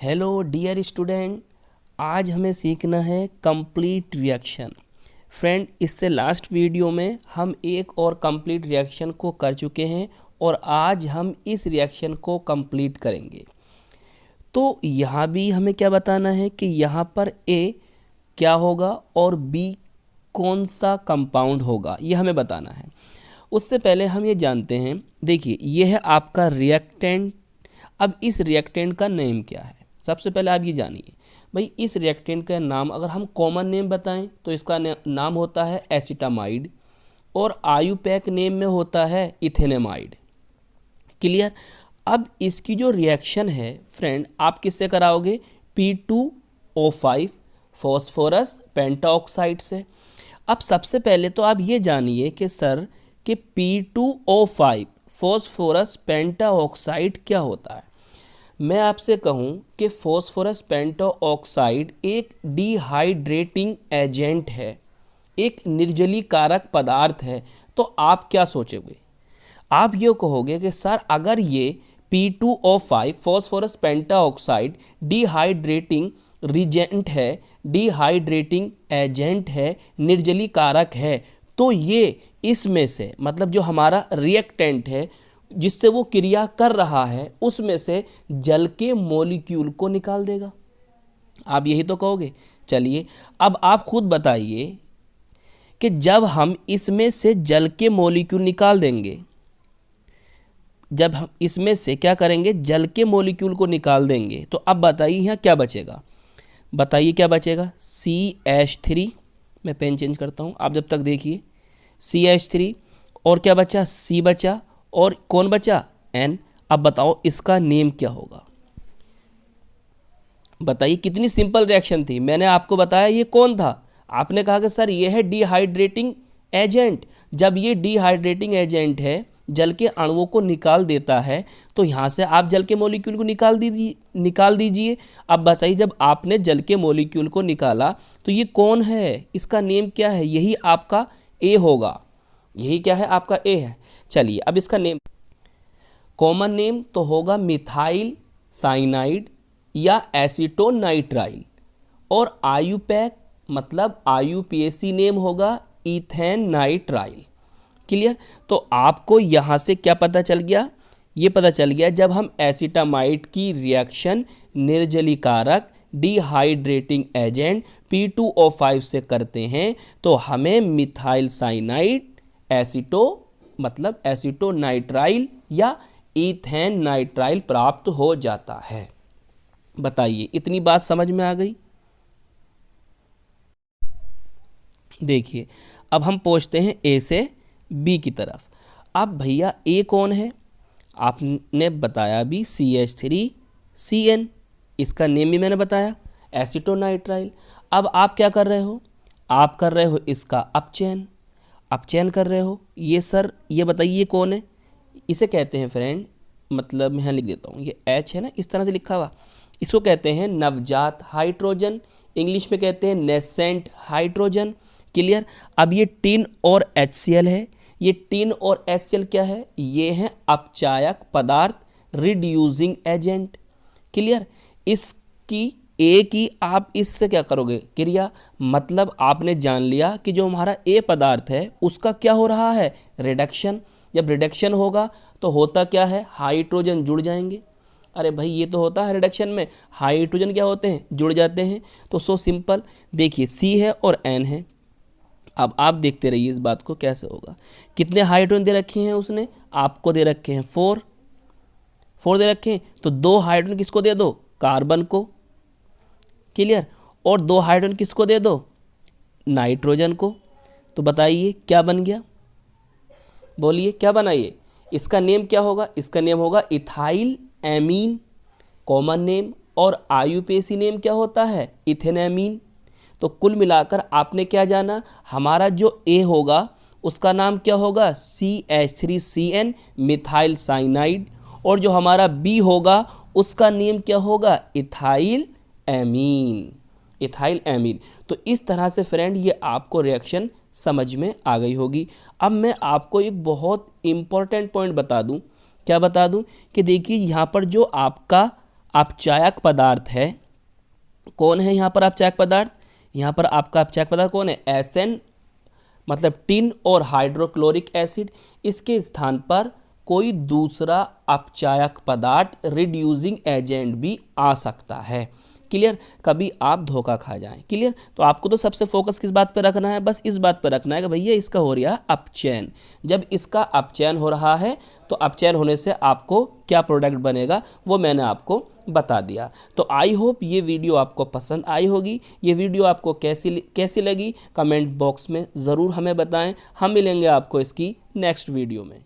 Hello dear student, आज हमें सीखना है कंप्लीट रिएक्शन। फ्रेंड, इससे लास्ट वीडियो में हम एक और कंप्लीट रिएक्शन को कर चुके हैं और आज हम इस रिएक्शन को कंप्लीट करेंगे। तो यहाँ भी हमें क्या बताना है कि यहाँ पर ए क्या होगा और बी कौन सा कंपाउंड होगा, ये हमें बताना है। उससे पहले हम ये जानते हैं, देखिए ये है आपका रिएक्टेंट। अब इस रिएक्टेंट का नेम क्या है, सबसे पहले आप ये जानिए भाई। इस रिएक्टेंट का नाम अगर हम कॉमन नेम बताएं तो इसका नाम होता है एसिटामाइड और आयुपैक नेम में होता है इथेनेमाइड। क्लियर। अब इसकी जो रिएक्शन है फ्रेंड, आप किससे कराओगे? P2O5 फॉस्फोरस पेंटाऑक्साइड से। अब सबसे पहले तो आप ये जानिए कि सर कि P2O5 फॉस्फोरस पेंटाऑक्साइड क्या होता है। मैं आपसे कहूं कि फॉस्फोरस पेंटाऑक्साइड एक डिहाइड्रेटिंग एजेंट है, एक निर्जलीकारक पदार्थ है, तो आप क्या सोचोगे? आप ये कहोगे कि सर अगर ये P2O5 phosphorus pentoxide dehydrating reagent है, डिहाइड्रेटिंग एजेंट है, निर्जलीकारक है, तो ये इसमें से मतलब जो हमारा रिएक्टेंट है जिससे वो क्रिया कर रहा है उसमें से जल के मॉलिक्यूल को निकाल देगा। आप यही तो कहोगे। चलिए अब आप खुद बताइए कि जब हम इसमें से जल के मॉलिक्यूल निकाल देंगे, जब हम इसमें से क्या करेंगे, जल के मॉलिक्यूल को निकाल देंगे, तो अब बताइए यहाँ क्या बचेगा? बताइए क्या बचेगा? CH3। मैं पेन चेंज करता हूँ, आप जब तक देखिए। CH3 और क्या बचा? C बचा और कौन बचा? N। अब बताओ इसका नेम क्या होगा? बताइए, कितनी सिंपल रिएक्शन थी। मैंने आपको बताया ये कौन था, आपने कहा कि सर ये है डिहाइड्रेटिंग एजेंट। जब ये डिहाइड्रेटिंग एजेंट है, जल के अणुओं को निकाल देता है, तो यहाँ से आप जल के मॉलिक्यूल को निकाल दीजिए। अब बताइए जब आपने जल के मॉलिक्यूल को निकाला तो ये कौन है, इसका नेम क्या है? यही आपका ए होगा। यही क्या है? आपका ए है। चलिए अब इसका नेम, कॉमन नेम तो होगा मिथाइल साइनाइड या एसीटोनाइट्राइल, और आयुपैक मतलब IUPAC नेम होगा इथेन नाइट्राइल। क्लियर। तो आपको यहाँ से क्या पता चल गया? ये पता चल गया जब हम एसिटामाइड की रिएक्शन निर्जलीकारक डिहाइड्रेटिंग एजेंट P2O5 से करते हैं तो हमें मिथाइल साइनाइड मतलब एसीटोनाइट्राइल या इथेन नाइट्राइल प्राप्त हो जाता है। बताइए इतनी बात समझ में आ गई? देखिए अब हम पहुंचते हैं ए से बी की तरफ। अब भैया ए कौन है? आपने बताया भी CH3CN, इसका नेम भी मैंने बताया एसीटोनाइट्राइल। अब आप क्या कर रहे हो? आप कर रहे हो इसका अपचयन कर रहे हो। ये सर ये बताइए ये कौन है? इसे कहते हैं फ्रेंड, मतलब मैं यहाँ लिख देता हूँ, ये H है ना, इस तरह से लिखा हुआ, इसको कहते हैं नवजात हाइड्रोजन, इंग्लिश में कहते हैं नेसेंट हाइड्रोजन। क्लियर। अब ये टिन और HCl है। ये टिन और HCl क्या है? ये है अपचायक पदार्थ, रिड्यूसिंग एजेंट। क्लियर। इसकी ए की आप इससे क्या करोगे? क्रिया। मतलब आपने जान लिया कि जो हमारा ए पदार्थ है उसका क्या हो रहा है? रिडक्शन। जब रिडक्शन होगा तो होता क्या है? हाइड्रोजन जुड़ जाएंगे। अरे भाई ये तो होता है रिडक्शन में, हाइड्रोजन क्या होते हैं? जुड़ जाते हैं। तो सो सिंपल। देखिए C है और N है। अब आप देखते रहिए इस बात को कैसे होगा। कितने हाइड्रोजन दे रखे हैं उसने? आपको दे रखे हैं 4 दे रखे हैं, तो 2 हाइड्रोजन किसको दे दो? कार्बन को। क्लियर। और 2 हाइड्रोजन किसको दे दो? नाइट्रोजन को। तो बताइए क्या बन गया? बोलिए क्या बना ये? इसका नेम क्या होगा? इसका नेम होगा इथाइल एमीन, कॉमन नेम, और IUPAC नेम क्या होता है? इथेनेमीन। तो कुल मिलाकर आपने क्या जाना? हमारा जो ए होगा उसका नाम क्या होगा? CH3CN मिथाइल साइनाइड, और जो हमारा बी होगा उसका नेम क्या होगा? Ethyl amine. Ethyl amine. तो इस तरह से फ्रेंड ये आपको रिएक्शन समझ में आ गई होगी। अब मैं आपको एक बहुत इम्पॉर्टेंट पॉइंट बता दूं। क्या बता दूं? कि देखिए यहाँ पर जो आपका अपचायक पदार्थ है। कौन है यहाँ पर अपचायक पदार्थ? यहाँ पर आपका अपचायक पदार्थ कौन है? एसएन मतलब टिन और हाइड्रोक्लोरिक एसिड। इसके स्थान पर कोई दूसरा अपचायक पदार्थ रिड्यूसिंग एजेंट भी आ सकता है। क्लियर? कभी आप धोखा खा जाएं। क्लियर? तो आपको तो सबसे फोकस किस बात पे रखना है? बस इस बात पे रखना है कि भैया इसका हो रहा है अपचयन। जब इसका अपचयन हो रहा है तो अपचयन होने से आपको क्या प्रोडक्ट बनेगा वो मैंने आपको बता दिया। तो आई होप ये वीडियो आपको पसंद आई होगी। ये वीडियो आपको कैसी लगी कमेंट बॉक्स में ज़रूर हमें बताएं। हम मिलेंगे आपको इसकी नेक्स्ट वीडियो में।